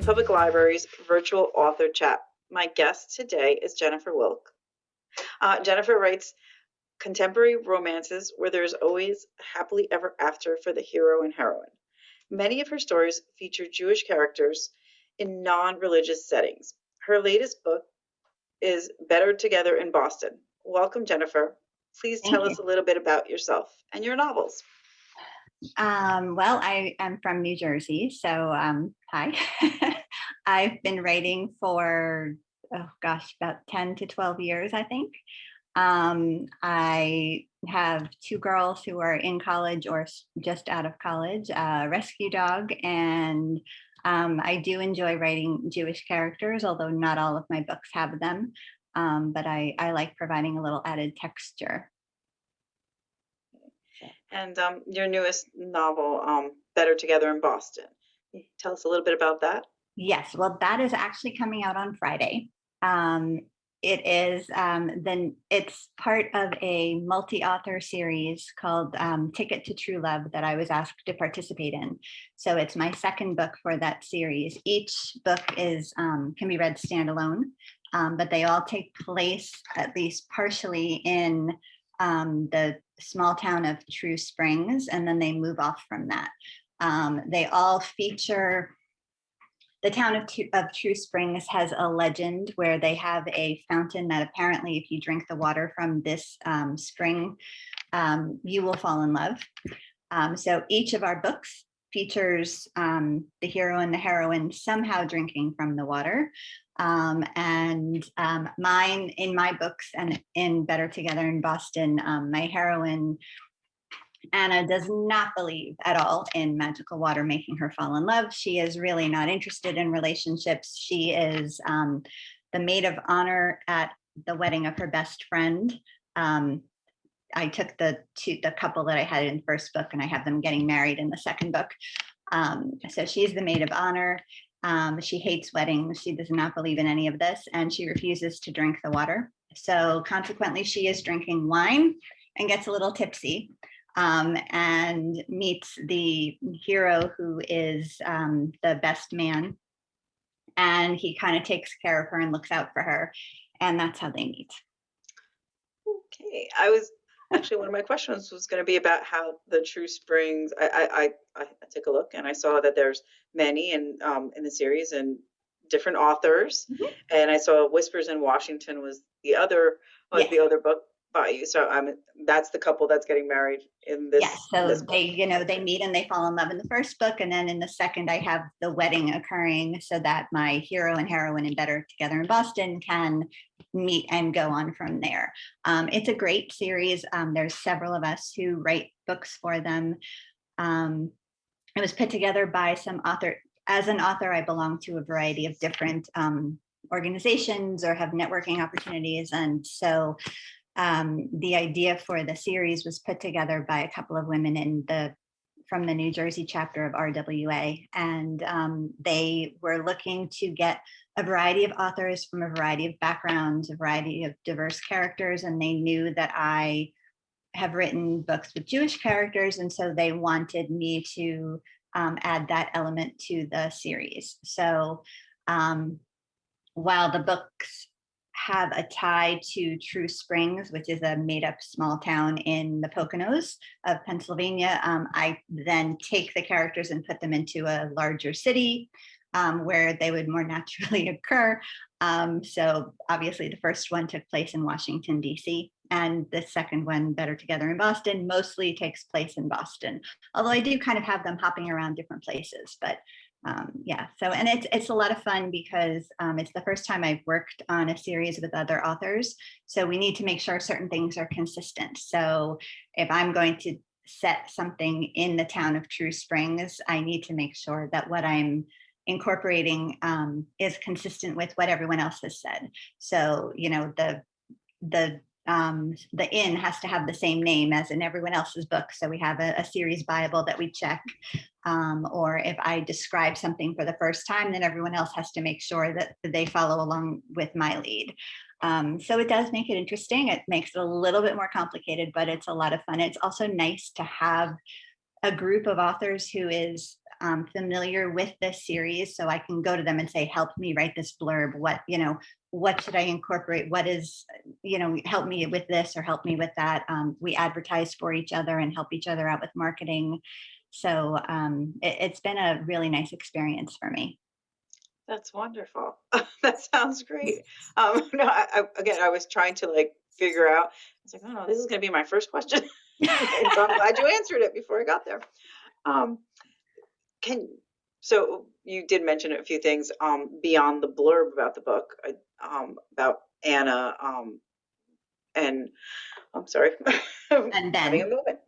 Public Library's virtual author chat. My guest today is Jennifer Wilck. Jennifer writes contemporary romances where there is always happily ever after for the hero and heroine. Many of her stories feature Jewish characters in non religious settings. Her latest book is Better Together in Boston. Welcome, Jennifer. Please tell Thank you. us a little bit about yourself and your novels. Well, I am from New Jersey, so hi. I've been writing for, about 10 to 12 years, I think. I have two girls who are in college or just out of college, a rescue dog, and I do enjoy writing Jewish characters, although not all of my books have them. But I like providing a little added texture. And your newest novel, Better Together in Boston. Tell us a little bit about that. Yes, well, that is actually coming out on Friday. It is then it's part of a multi-author series called Ticket to True Love that I was asked to participate in. So it's my second book for that series. Each book is can be read standalone, but they all take place at least partially in the small town of True Springs, and then they move off from that. They all feature the town of True Springs has a legend where they have a fountain that apparently, if you drink the water from this spring, you will fall in love. So each of our books features the hero and the heroine somehow drinking from the water. And mine, in my books and in Better Together in Boston, my heroine Anna does not believe at all in magical water making her fall in love. She is really not interested in relationships. She is the maid of honor at the wedding of her best friend. I took the couple that I had in the first book, and I have them getting married in the second book. So she's the maid of honor. She hates weddings. She does not believe in any of this, and she refuses to drink the water. So consequently, she is drinking wine and gets a little tipsy. And meets the hero, who is the best man. And he kind of takes care of her and looks out for her. And that's how they meet. Okay. I was actually, one of my questions was going to be about how the True Springs, I took a look and I saw that there's many in the series and different authors. Mm-hmm. And I saw Whispers in Washington was the other book by you. So that's the couple that's getting married in this. Yes, so this they meet and they fall in love in the first book, and then in the second I have the wedding occurring so that my hero and heroine in Better Together in Boston can meet and go on from there. It's a great series. There's several of us who write books for them. It was put together by some author. As an author, I belong to a variety of different organizations or have networking opportunities, and so the idea for the series was put together by a couple of women from the New Jersey chapter of RWA, and they were looking to get a variety of authors from a variety of backgrounds, a variety of diverse characters, and they knew that I have written books with Jewish characters, and so they wanted me to add that element to the series. So while the books have a tie to True Springs, which is a made-up small town in the Poconos of Pennsylvania, I then take the characters and put them into a larger city where they would more naturally occur. So obviously the first one took place in Washington, D.C., and the second one, Better Together in Boston, mostly takes place in Boston. Although I do kind of have them hopping around different places, but and it's a lot of fun because it's the first time I've worked on a series with other authors, so we need to make sure certain things are consistent. So if I'm going to set something in the town of True Springs, I need to make sure that what I'm incorporating is consistent with what everyone else has said. So the inn has to have the same name as in everyone else's book. So we have a series Bible that we check. Or if I describe something for the first time, then everyone else has to make sure that they follow along with my lead. So it does make it interesting. It makes it a little bit more complicated, but it's a lot of fun. It's also nice to have a group of authors who is familiar with this series, so I can go to them and say, help me write this blurb. What should I incorporate? What is, help me with this or help me with that. We advertise for each other and help each other out with marketing. So it's been a really nice experience for me. That's wonderful. That sounds great. No, again, I was trying to like figure out. I was like, oh no, this is going to be my first question. And so I'm glad you answered it before I got there. Um, can so you did mention a few things beyond the blurb about the book, about Anna, and I'm sorry, I'm And having a Ben. moment.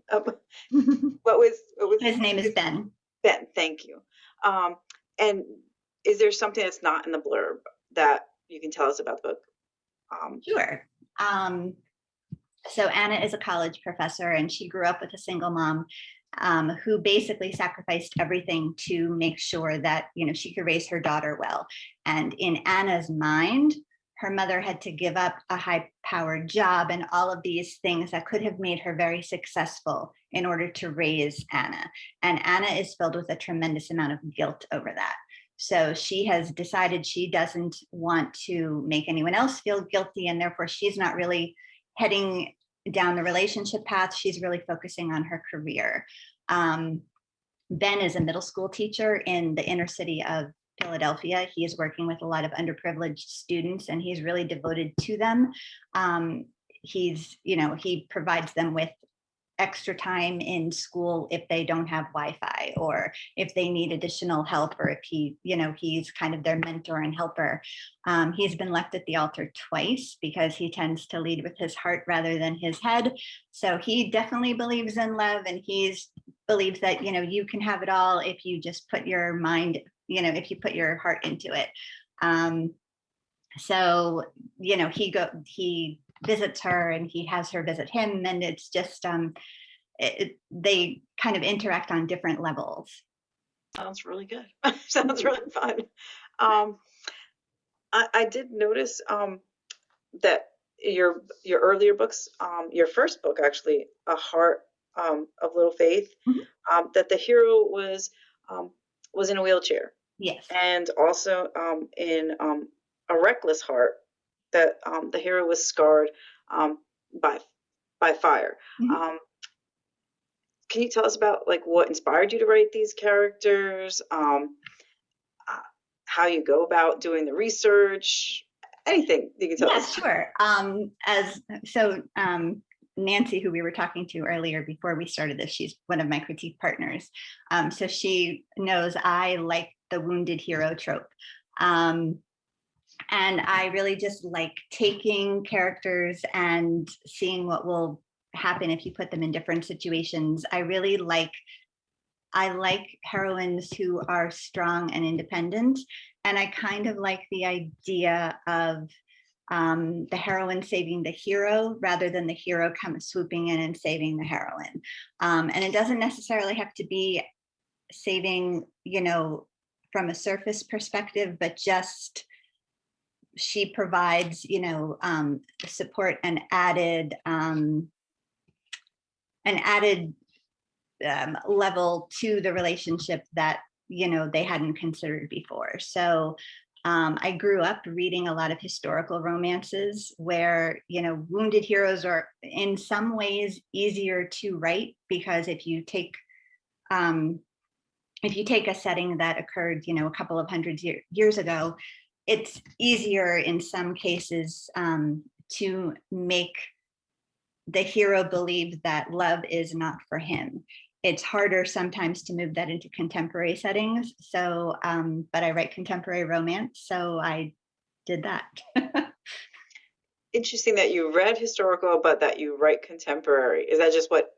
What was His name is Ben. Ben? Thank you. And is there something that's not in the blurb that you can tell us about the book? Sure. So Anna is a college professor, and she grew up with a single mom who basically sacrificed everything to make sure that she could raise her daughter well. And in Anna's mind, her mother had to give up a high-powered job and all of these things that could have made her very successful in order to raise Anna. And Anna is filled with a tremendous amount of guilt over that. So she has decided she doesn't want to make anyone else feel guilty, and therefore she's not really heading down the relationship path. She's really focusing on her career. Ben is a middle school teacher in the inner city of Philadelphia. He is working with a lot of underprivileged students, and he's really devoted to them. He provides them with extra time in school if they don't have Wi-Fi, or if they need additional help, or if he's kind of their mentor and helper. He's been left at the altar twice because he tends to lead with his heart rather than his head. So he definitely believes in love, and believes that you can have it all if you just put your mind, if you put your heart into it. So he visits her and he has her visit him, and it's just they kind of interact on different levels. Sounds really good. Sounds really fun. Um, I did notice that your earlier books, your first book actually, A Heart of Little Faith, that the hero was in a wheelchair. Yes. And also in A Reckless Heart, that the hero was scarred by fire. Can you tell us about like what inspired you to write these characters? How you go about doing the research? Anything you can tell us? Sure. Nancy, who we were talking to earlier before we started this, she's one of my critique partners. So she knows I like the wounded hero trope. And I really just like taking characters and seeing what will happen if you put them in different situations. I like heroines who are strong and independent. And I kind of like the idea of the heroine saving the hero rather than the hero swooping in and saving the heroine. And it doesn't necessarily have to be saving, from a surface perspective, but just she provides, support and added level to the relationship that they hadn't considered before. So I grew up reading a lot of historical romances where wounded heroes are in some ways easier to write, because if you take a setting that occurred a couple of hundred years ago, it's easier in some cases to make the hero believe that love is not for him. It's harder sometimes to move that into contemporary settings. So, but I write contemporary romance, so I did that. Interesting that you read historical, but that you write contemporary. Is that just what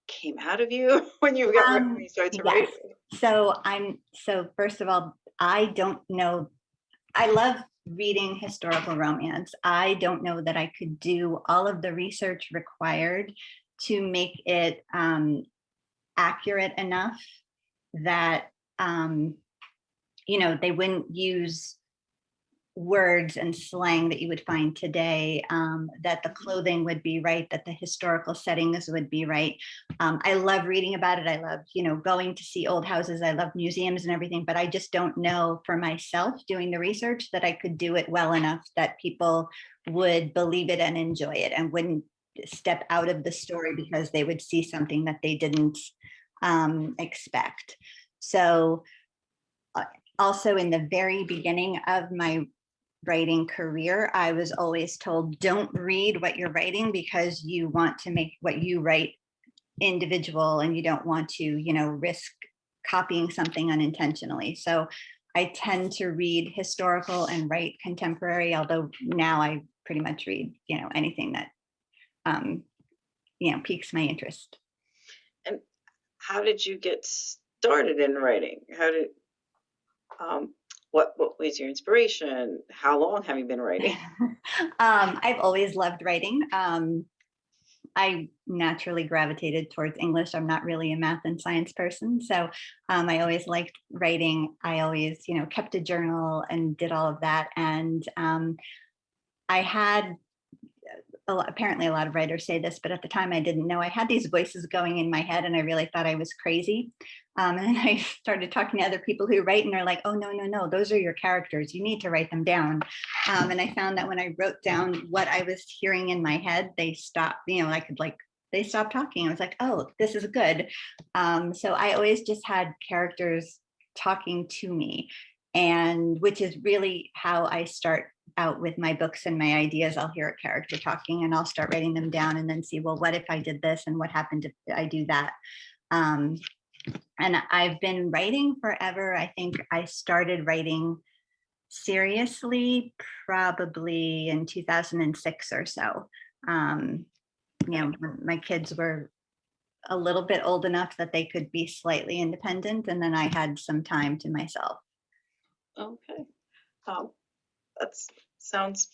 came out of you when you started to write? So first of all, I don't know. I love reading historical romance. I don't know that I could do all of the research required to make it accurate enough that they wouldn't use words and slang that you would find today, that the clothing would be right, that the historical settings would be right. I love reading about it. I love, going to see old houses. I love museums and everything, but I just don't know for myself doing the research that I could do it well enough that people would believe it and enjoy it and wouldn't step out of the story because they would see something that they didn't expect. So also in the very beginning of my writing career, I was always told, don't read what you're writing because you want to make what you write individual and you don't want to, risk copying something unintentionally. So I tend to read historical and write contemporary, although now I pretty much read, anything that, piques my interest. And how did you get started in writing? What was your inspiration? How long have you been writing? I've always loved writing. I naturally gravitated towards English. I'm not really a math and science person. So I always liked writing. I always, kept a journal and did all of that. And I had apparently a lot of writers say this, but at the time I didn't know. I had these voices going in my head and I really thought I was crazy. And then I started talking to other people who write and they're like, oh, no, those are your characters. You need to write them down. And I found that when I wrote down what I was hearing in my head, they stopped, they stopped talking. I was like, oh, this is good. So I always just had characters talking to me, and which is really how I start out with my books and my ideas. I'll hear a character talking and I'll start writing them down and then see, well, what if I did this and what happened if I do that? And I've been writing forever. I think I started writing seriously probably in 2006 or so. When my kids were a little bit old enough that they could be slightly independent, and then I had some time to myself. Okay. That sounds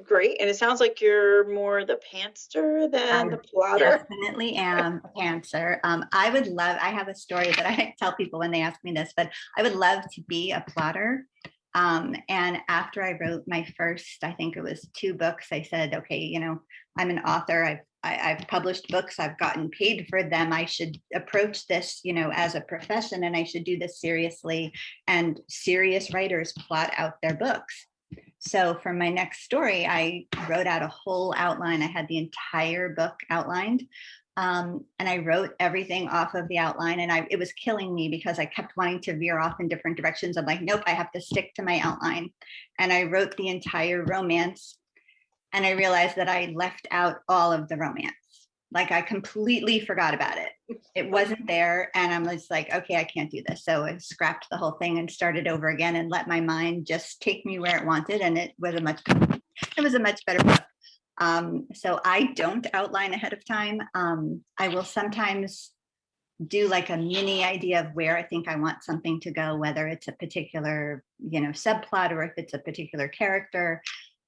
great. And it sounds like you're more the pantser than I the plotter. definitely am a pantser. I have a story that I tell people when they ask me this, but I would love to be a plotter. And after I wrote my first, I think it was 2 books, I said, okay, I'm an author. I've published books. I've gotten paid for them. I should approach this, as a profession, and I should do this seriously. And serious writers plot out their books. So for my next story, I wrote out a whole outline. I had the entire book outlined. And I wrote everything off of the outline, and it was killing me because I kept wanting to veer off in different directions. I'm like, nope, I have to stick to my outline. And I wrote the entire romance, and I realized that I left out all of the romance. Like I completely forgot about it. It wasn't there. And I'm just like, okay, I can't do this. So I scrapped the whole thing and started over again and let my mind just take me where it wanted. And it was a much better book. So I don't outline ahead of time. I will sometimes do like a mini idea of where I think I want something to go, whether it's a particular, subplot or if it's a particular character.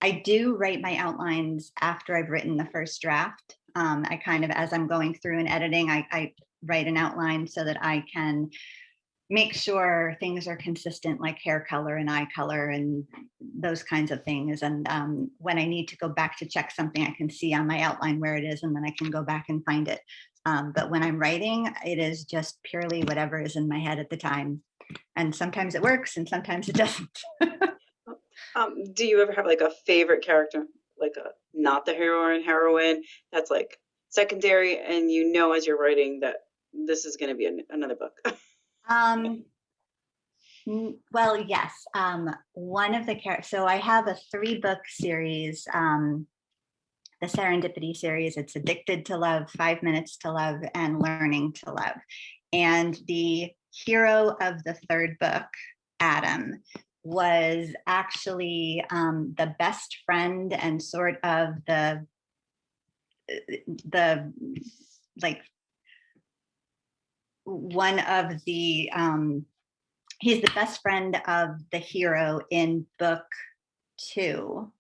I do write my outlines after I've written the first draft. I kind of, as I'm going through and editing, I write an outline so that I can make sure things are consistent, like hair color and eye color and those kinds of things. And when I need to go back to check something, I can see on my outline where it is, and then I can go back and find it. But when I'm writing, it is just purely whatever is in my head at the time. And sometimes it works and sometimes it doesn't. Do you ever have like a favorite character, like a not the hero and heroine that's like secondary, and as you're writing that this is going to be another book? Um, well, yes. One of the characters, so I have a 3-book series, the Serendipity series. It's Addicted to Love, 5 Minutes to Love, and Learning to Love. And the hero of the 3rd book, Adam, was actually the best friend and sort of the like one of the he's the best friend of the hero in book 2.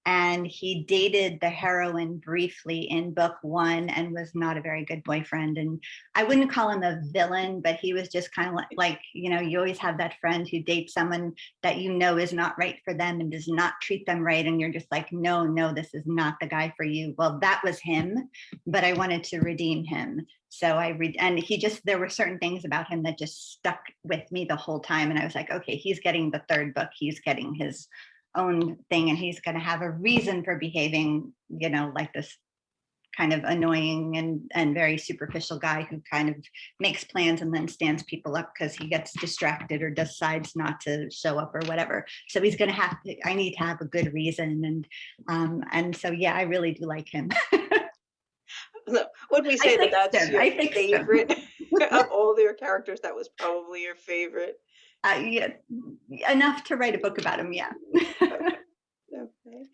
and he dated the heroine briefly in book one and was not a very good boyfriend. And I wouldn't call him a villain, but he was just kind of like, you know, you always have that friend who dates someone that you know is not right for them and does not treat them right, and you're just like, no, no, this is not the guy for you. Well, that was him, but I wanted to redeem him. So I read, and he just, there were certain things about him that just stuck with me the whole time. And I was like, okay, he's getting the third book, he's getting his own thing, and he's going to have a reason for behaving, you know, like this kind of annoying and very superficial guy who kind of makes plans and then stands people up because he gets distracted or decides not to show up or whatever. So he's going to have to, I need to have a good reason. And so, yeah, I really do like him. Would we say that that's your I fixed him. favorite of all their characters? That was probably your favorite. Yeah, enough to write a book about him. Yeah. Okay.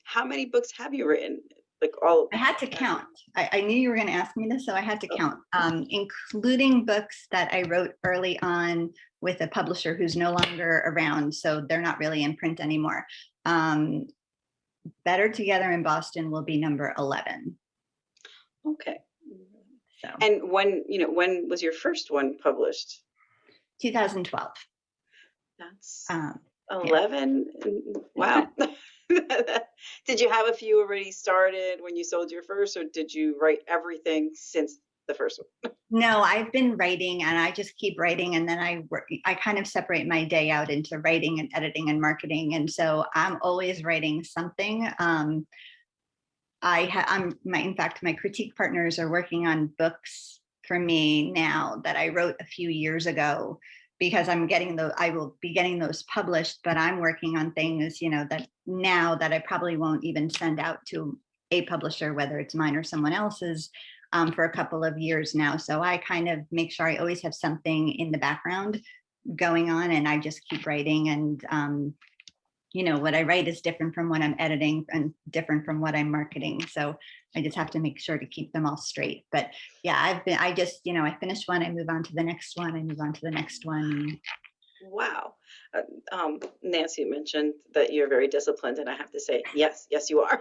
How many books have you written? Like all of I had to them? count. I knew you were going to ask me this, so I had to Oh, count, including books that I wrote early on with a publisher who's no longer around, so they're not really in print anymore. Better Together in Boston will be number 11. okay. So And when was your first one published? 2012. That's Yeah. 11. Wow. Did you have a few already started when you sold your first, or did you write everything since the first one? No, I've been writing and I just keep writing, and then I kind of separate my day out into writing and editing and marketing, and so I'm always writing something. In fact, my critique partners are working on books for me now that I wrote a few years ago, because I will be getting those published, but I'm working on things, you know, that now that I probably won't even send out to a publisher, whether it's mine or someone else's, for a couple of years now. So I kind of make sure I always have something in the background going on, and I just keep writing. And you know, what I write is different from what I'm editing and different from what I'm marketing. So I just have to make sure to keep them all straight. But yeah, I just, you know, I finish one, I move on to the next one, I move on to the next one. Wow. Nancy mentioned that you're very disciplined, and I have to say, yes, yes, you are.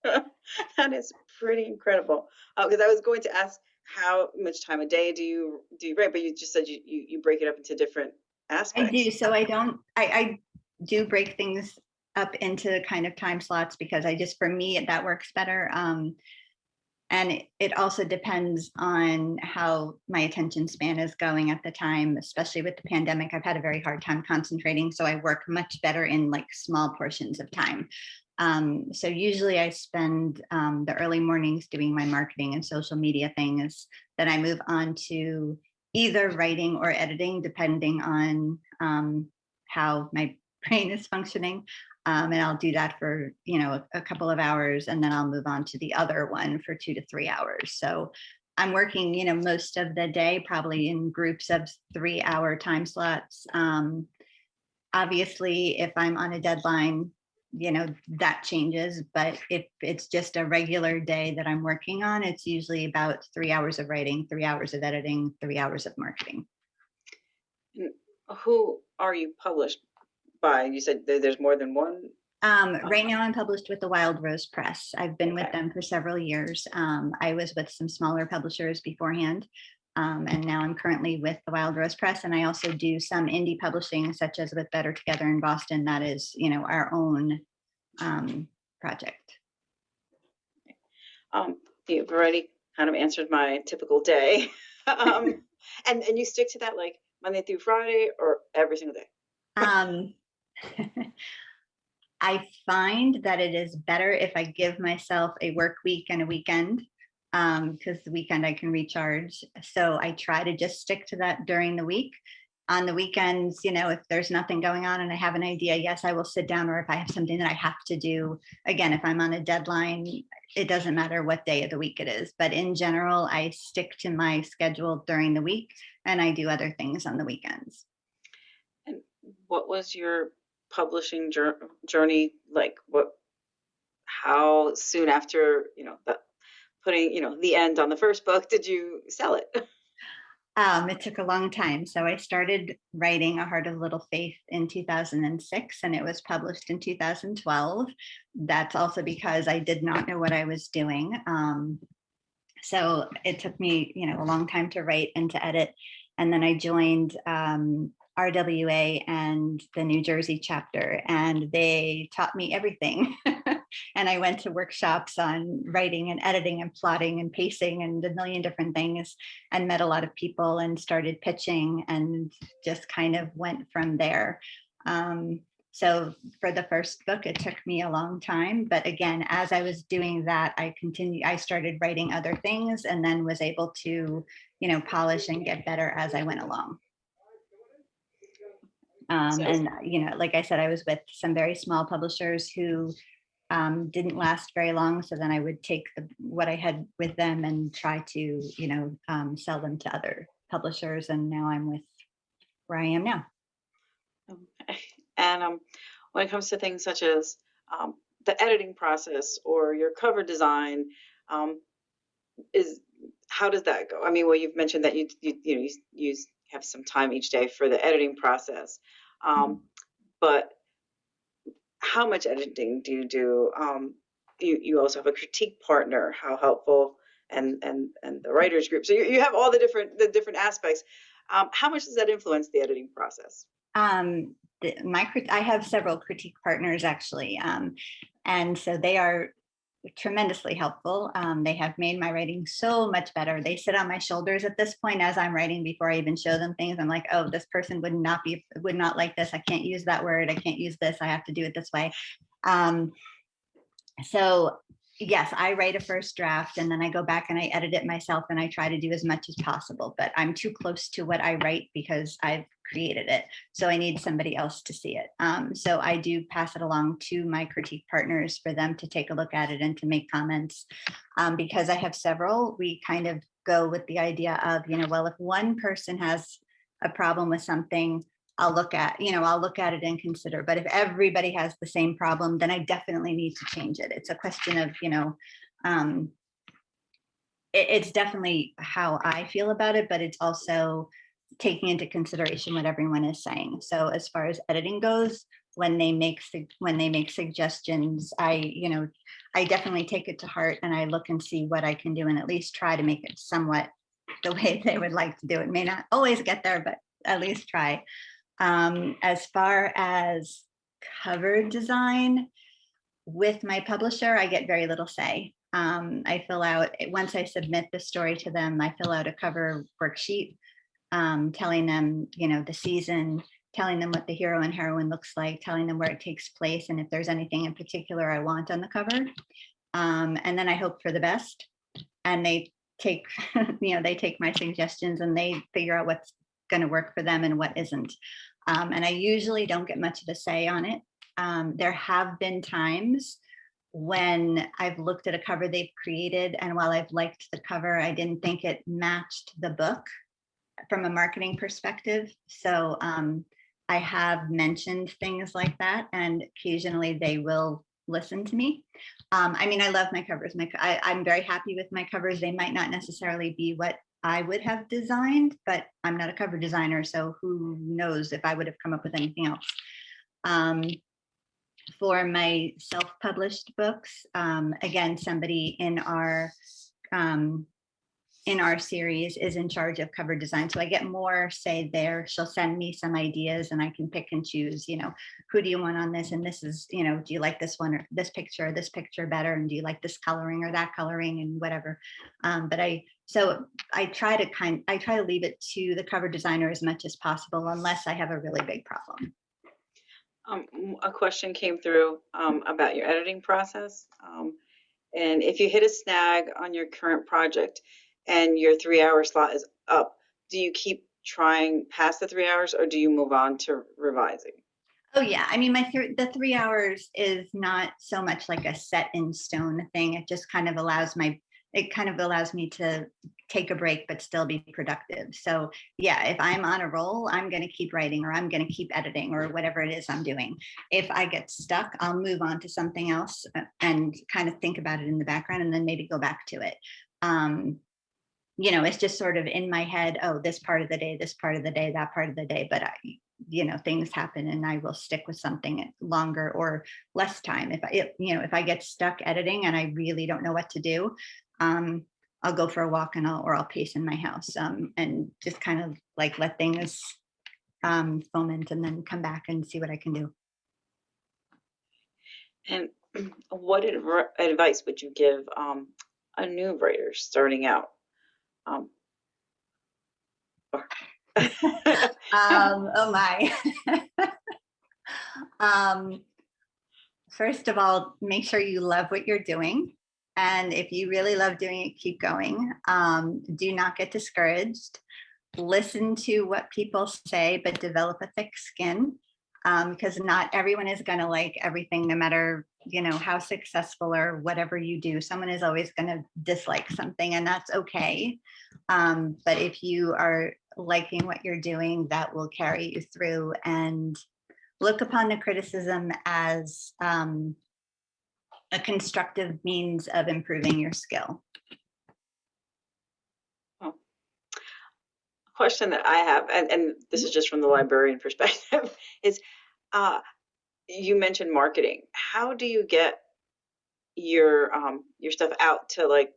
That is pretty incredible. Because I was going to ask how much time a day do you write, but you just said you break it up into different I do. aspects. So I do break things up into kind of time slots, because for me, that works better. And it also depends on how my attention span is going at the time, especially with the pandemic. I've had a very hard time concentrating, so I work much better in like small portions of time. So usually I spend the early mornings doing my marketing and social media things. Then I move on to either writing or editing, depending on how my brain is functioning. And I'll do that for, you know, a couple of hours, and then I'll move on to the other one for 2 to 3 hours. So I'm working, you know, most of the day, probably in groups of 3 hour time slots. Obviously, if I'm on a deadline, you know, that changes. But if it's just a regular day that I'm working on, it's usually about 3 hours of writing, 3 hours of editing, 3 hours of marketing. And who are you published by? You said there's more than one. Right now I'm published with the Wild Rose Press. I've been with Okay. them for several years. I was with some smaller publishers beforehand. And now I'm currently with the Wild Rose Press. And I also do some indie publishing, such as with Better Together in Boston. That is, you know, our own project. You've already kind of answered my typical day. And you stick to that like Monday through Friday or every single day? Um, I find that it is better if I give myself a work week and a weekend, because the weekend I can recharge. So I try to just stick to that during the week. On the weekends, you know, if there's nothing going on and I have an idea, yes, I will sit down. Or if I have something that I have to do, again, if I'm on a deadline, it doesn't matter what day of the week it is. But in general, I stick to my schedule during the week, and I do other things on the weekends. And what was your publishing journey like? How soon after, putting, the end on the first book did you sell it? It took a long time. So I started writing A Heart of Little Faith in 2006, and it was published in 2012. That's also because I did not know what I was doing. So it took me, a long time to write and to edit. And then I joined RWA and the New Jersey chapter, and they taught me everything. And I went to workshops on writing and editing and plotting and pacing and a million different things, and met a lot of people and started pitching and just kind of went from there. So for the first book, it took me a long time. But again, as I was doing that, I started writing other things and then was able to, polish and get better as I went along. So, And, like I said, I was with some very small publishers who didn't last very long. So then I would take what I had with them and try to, sell them to other publishers. And now I'm with where I am now. okay. And when it comes to things such as the editing process or your cover design, um, is how does that go? I mean, well, you've mentioned that you have some time each day for the editing process, Mhm. but how much editing do you do? You also have a critique partner. How helpful, and the writers group. So you have all the different aspects. How much does that influence the editing process? Um, I have several critique partners actually, and so they are tremendously helpful. They have made my writing so much better. They sit on my shoulders at this point as I'm writing before I even show them things. I'm like, oh, this person would not like this. I can't use that word. I can't use this. I have to do it this way. Um, so yes, I write a first draft and then I go back and I edit it myself and I try to do as much as possible, but I'm too close to what I write because I've created it. So I need somebody else to see it. So I do pass it along to my critique partners for them to take a look at it and to make comments. Because I have several, we kind of go with the idea of, well, if one person has a problem with something, I'll look at it and consider. But if everybody has the same problem, then I definitely need to change it. It's a question of, um, it's definitely how I feel about it, but it's also taking into consideration what everyone is saying. So as far as editing goes, when they make suggestions, I definitely take it to heart and I look and see what I can do and at least try to make it somewhat the way they would like to do it. May not always get there, but at least try. As far as cover design with my publisher, I get very little say. I fill out, once I submit the story to them, I fill out a cover worksheet, telling them, the season, telling them what the hero and heroine looks like, telling them where it takes place, and if there's anything in particular I want on the cover. And then I hope for the best. And they take, they take my suggestions and they figure out what's going to work for them and what isn't. And I usually don't get much of a say on it. There have been times when I've looked at a cover they've created, and while I've liked the cover, I didn't think it matched the book from a marketing perspective. So I have mentioned things like that, and occasionally they will listen to me. I mean, I love my covers. I'm very happy with my covers. They might not necessarily be what I would have designed, but I'm not a cover designer, so who knows if I would have come up with anything else. For my self-published books, again, somebody in our series is in charge of cover design. So I get more say there. She'll send me some ideas and I can pick and choose, who do you want on this? And this is, do you like this one or this picture better? And do you like this coloring or that coloring and whatever? But I try to leave it to the cover designer as much as possible, unless I have a really big problem. A question came through about your editing process. And if you hit a snag on your current project and your 3 hour slot is up, do you keep trying past the 3 hours or do you move on to revising? Oh yeah, I mean, the 3 hours is not so much like a set in stone thing. It just kind of allows me to take a break but still be productive. So yeah, if I'm on a roll, I'm going to keep writing or I'm going to keep editing or whatever it is I'm doing. If I get stuck, I'll move on to something else and kind of think about it in the background and then maybe go back to it. it's just sort of in my head, oh, this part of the day, this part of the day, that part of the day. But things happen and I will stick with something longer or less time. If I get stuck editing and I really don't know what to do, I'll go for a walk I'll pace in my house, and just kind of like let things foment and then come back and see what I can do. And what advice would you give a new writer starting out? Um, or- Oh my. um, First of all, make sure you love what you're doing. And if you really love doing it, keep going. Do not get discouraged. Listen to what people say, but develop a thick skin, because not everyone is going to like everything, no matter how successful or whatever you do. Someone is always going to dislike something, and that's okay. But if you are liking what you're doing, that will carry you through. And look upon the criticism as a constructive means of improving your skill. Oh, question that I have, and this is just from the librarian perspective, is you mentioned marketing. How do you get your stuff out to like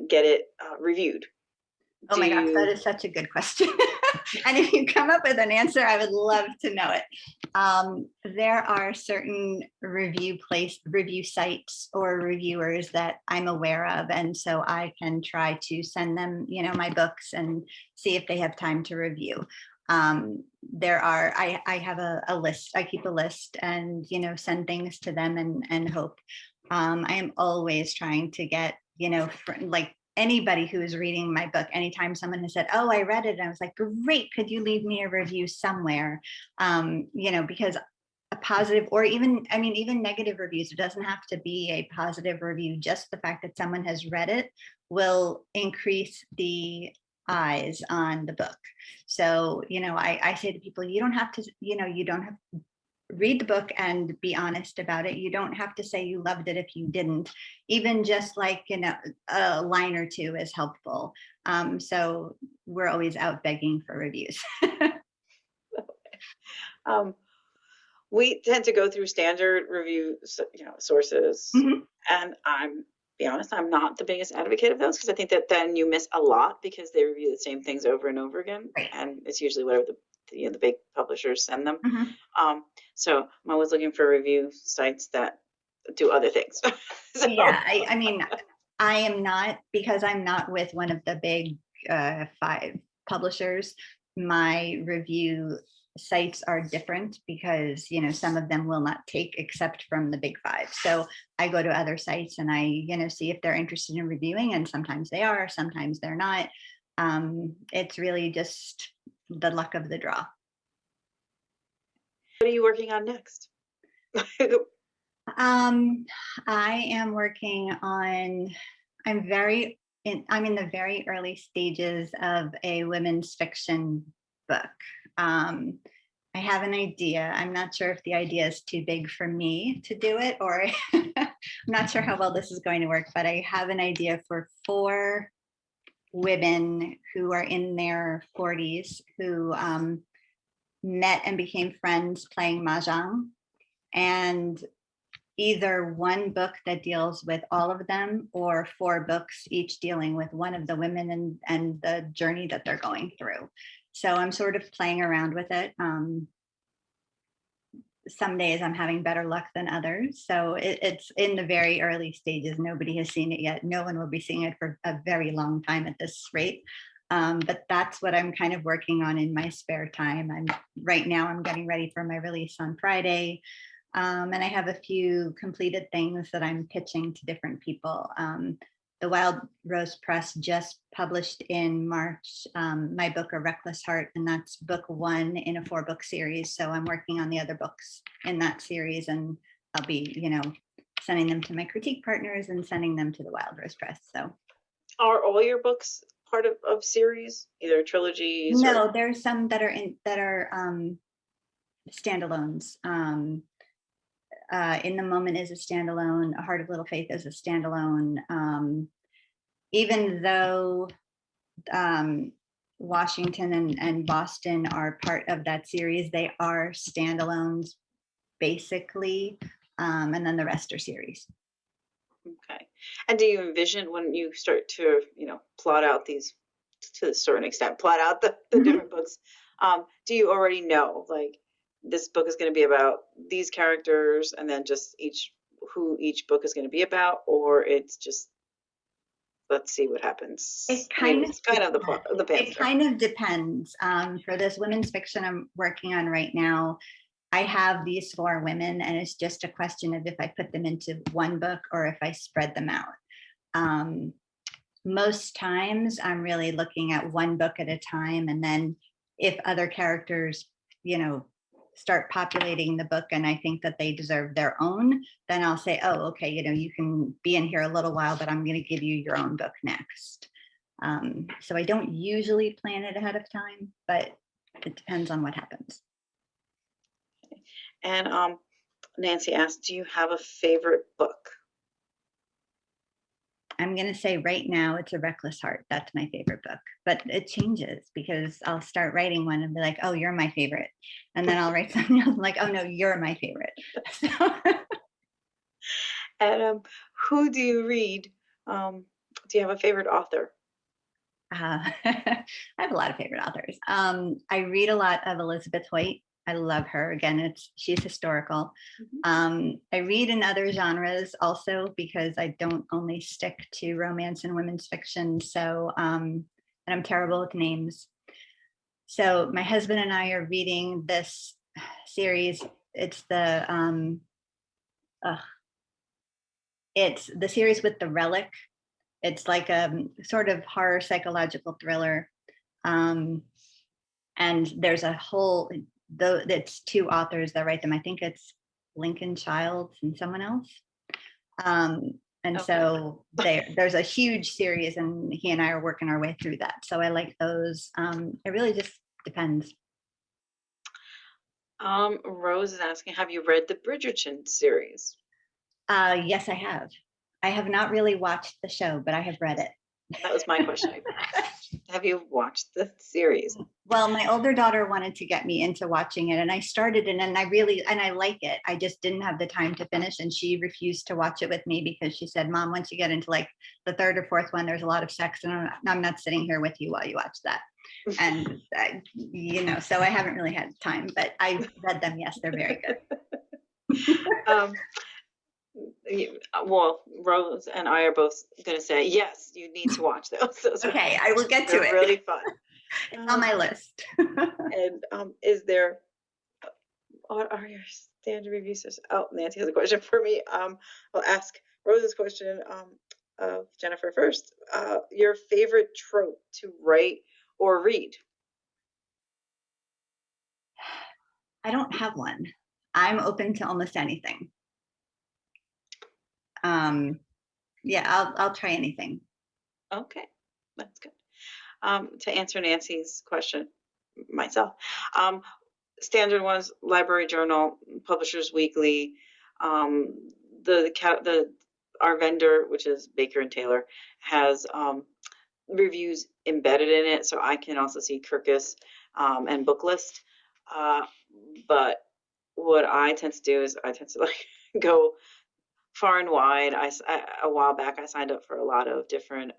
get it reviewed? Oh Do my gosh, that you is such a good question. And if you come up with an answer, I would love to know it. There are certain review sites or reviewers that I'm aware of, and so I can try to send them, my books and see if they have time to review. I have a list. I keep a list and send things to them and hope. I am always trying to get like anybody who is reading my book, anytime someone has said, oh, I read it, and I was like, great, could you leave me a review somewhere? Because a positive, or even negative reviews, it doesn't have to be a positive review. Just the fact that someone has read it will increase the eyes on the book. So, I say to people, you don't have to, you don't have to read the book and be honest about it. You don't have to say you loved it if you didn't. Even just like a line or two is helpful. So we're always out begging for reviews. um, we tend to go through standard review sources, Mhm. and be honest, I'm not the biggest advocate of those, because I think that then you miss a lot because they review the same things over and over again, Right. and it's usually whatever the big publishers send them. Mhm. So I'm always looking for review sites that do other things. So, Yeah, I am not, because I'm not with one of the big 5 publishers. My review sites are different because some of them will not take except from the big 5. So I go to other sites and I see if they're interested in reviewing, and sometimes they are, sometimes they're not. It's really just the luck of the draw. what are you working on next? Um, I am working on, I'm in the very early stages of a women's fiction book. I have an idea. I'm not sure if the idea is too big for me to do it, or I'm not sure how well this is going to work, but I have an idea for 4 women who are in their 40s who met and became friends playing mahjong. And either one book that deals with all of them, or 4 books each dealing with one of the women and the journey that they're going through. So I'm sort of playing around with it. Some days I'm having better luck than others. So it's in the very early stages. Nobody has seen it yet. No one will be seeing it for a very long time at this rate. But that's what I'm kind of working on in my spare time. Right now I'm getting ready for my release on Friday. And I have a few completed things that I'm pitching to different people. The Wild Rose Press just published in March my book, A Reckless Heart, and that's book 1 in a 4-book series. So I'm working on the other books in that series, and I'll be, sending them to my critique partners and sending them to the Wild Rose Press. So Are all your books part of series, either trilogies or? no, there's some that are standalones. In the Moment is a standalone. A Heart of Little Faith is a standalone. Even though um, Washington and Boston are part of that series. They are standalones, basically, and then the rest are series. Okay. And do you envision when you start to, plot out these, to a certain extent, plot out the Mhm. different books, do you already know, like, this book is going to be about these characters and then just who each book is going to be about, or it's just, let's see what happens? It I mean, kind of it's kind of the plot, the it pantser. kind of depends. For this women's fiction I'm working on right now, I have these four women, and it's just a question of if I put them into one book or if I spread them out. Um, Most times I'm really looking at one book at a time, and then if other characters, you know, start populating the book and I think that they deserve their own, then I'll say, oh, okay, you can be in here a little while, but I'm going to give you your own book next. So I don't usually plan it ahead of time, but it depends on what happens. And Nancy asked, do you have a favorite book? I'm going to say right now it's A Reckless Heart. That's my favorite book, but it changes because I'll start writing one and be like, oh, you're my favorite. And then I'll write something else like, oh, no, you're my favorite. And who do you read? Do you have a favorite author? I have a lot of favorite authors. I read a lot of Elizabeth Hoyt. I love her. Again, she's historical. Mhm. I read in other genres also because I don't only stick to romance and women's fiction. So, and I'm terrible with names. So my husband and I are reading this series. Uh, it's the series with the relic. It's like a sort of horror psychological thriller. Um, and there's a whole, though it's two authors that write them. I think it's Lincoln Childs and someone else. And Okay. so there's a huge series, and he and I are working our way through that. So I like those. It really just depends. Rose is asking, have you read the Bridgerton series? Yes, I have. I have not really watched the show, but I have read it. That was my question. Have you watched the series? Well, my older daughter wanted to get me into watching it, and I started it, and I like it. I just didn't have the time to finish, and she refused to watch it with me because she said, Mom, once you get into like the third or fourth one, there's a lot of sex, and I'm not sitting here with you while you watch that. And so I haven't really had time, but I read them. Yes, they're very good. Um, well, Rose and I are both going to say, yes, you need to watch those. Okay, I will get to They're it. really fun. It's on my list. And is there, what are your standard review systems? Oh, Nancy has a question for me. I'll ask Rose's question of Jennifer first. Your favorite trope to write or read? I don't have one. I'm open to almost anything. Yeah, I'll try anything. Okay, that's good. To answer Nancy's question myself, um, standard ones: Library Journal, Publishers Weekly, um, the our vendor, which is Baker and Taylor, has reviews embedded in it, so I can also see Kirkus and Booklist. Uh, but what I tend to do is I tend to like go far and wide. A while back I signed up for a lot of different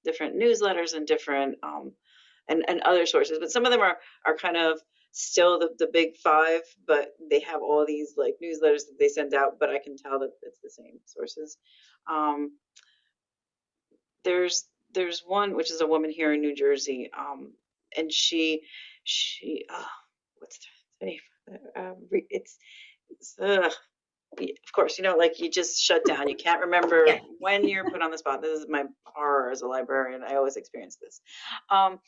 newsletters and different and other sources, but some of them are kind of still the big five, but they have all these like newsletters that they send out, but I can tell that it's the same sources. Um, there's one which is a woman here in New Jersey, and she what's the name? It's of course, like you just shut down. You can't remember Yeah. when you're put on the spot. This is my horror as a librarian. I always experience this. Um,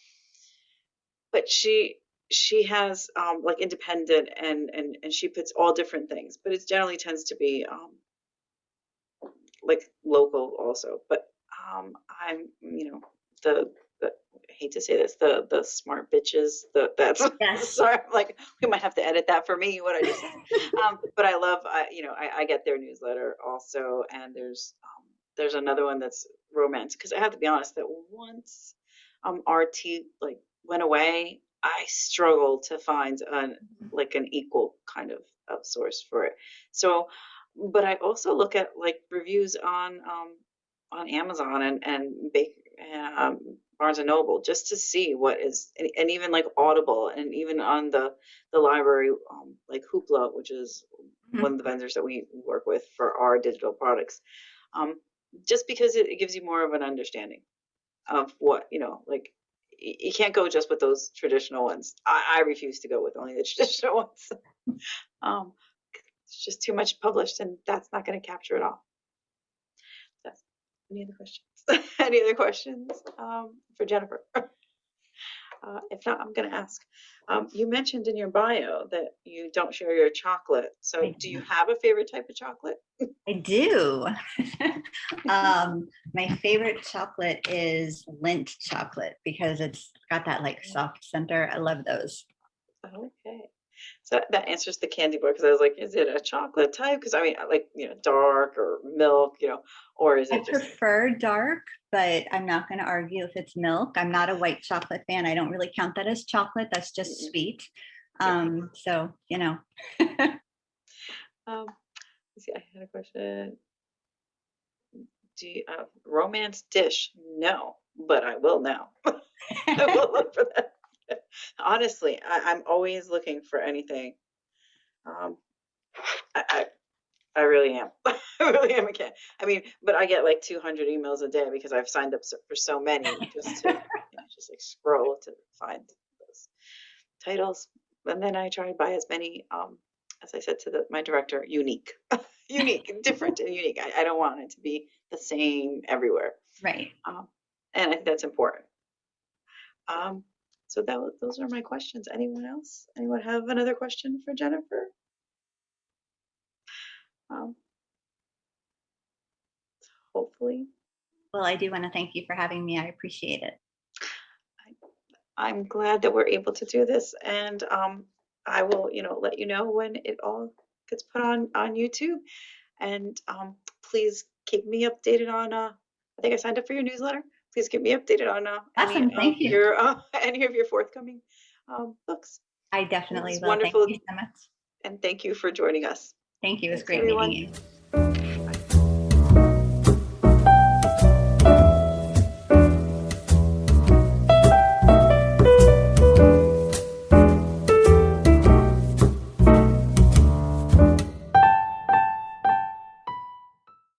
but she has like independent and she puts all different things, but it generally tends to be like local also. But I'm the I hate to say this, the smart bitches, that's Yes. sorry, I'm like we might have to edit that for me what I just said. But I love I get their newsletter also, and there's another one that's romance, because I have to be honest that once RT like went away, I struggled to find an equal kind of source for it. So, but I also look at like reviews on Amazon and Barnes and Noble, just to see what is, and even like Audible, and even on the library, like Hoopla, which is one Mhm. of the vendors that we work with for our digital products. Um, just because it gives you more of an understanding of what, like you can't go just with those traditional ones. I refuse to go with only the traditional ones. Um, it's just too much published, and that's not going to capture it all. That's, any other questions? Any other questions for Jennifer? If not, I'm going to ask. You mentioned in your bio that you don't share your chocolate. So, I do you do. have a favorite type of chocolate? I do. My favorite chocolate is Lindt chocolate because it's got that like soft center. I love those. Okay. So that answers the candy bar, because I was like, is it a chocolate type? Because I mean, I like, dark or milk, or is I it just prefer dark, but I'm not going to argue if it's milk. I'm not a white chocolate fan. I don't really count that as chocolate. That's just mm-mm, sweet. yeah. So, Um, let's see, I had a question. Do you romance dish? No, but I will now. I will look for that. Honestly, I'm always looking for anything. Um, I, I I really am. I really am. I mean, but I get like 200 emails a day because I've signed up for so many, just to just like scroll to find those titles, and then I try and buy as many. As I said to my director, unique, unique, different, and unique. I don't want it to be the same everywhere, right. um, and I think that's important. Um, so those are my questions. Anyone else? Anyone have another question for Jennifer? Um, hopefully. Well, I do want to thank you for having me. I appreciate it. I'm glad that we're able to do this, and I will, let you know when it all gets put on YouTube. And please keep me updated on. I think I signed up for your newsletter. Please keep me updated on any Awesome. of Thank you. your any of your forthcoming books. I It definitely was will. Thank wonderful, you so much. and thank you for joining us. Thank you. It was Thanks, great meeting everyone. you.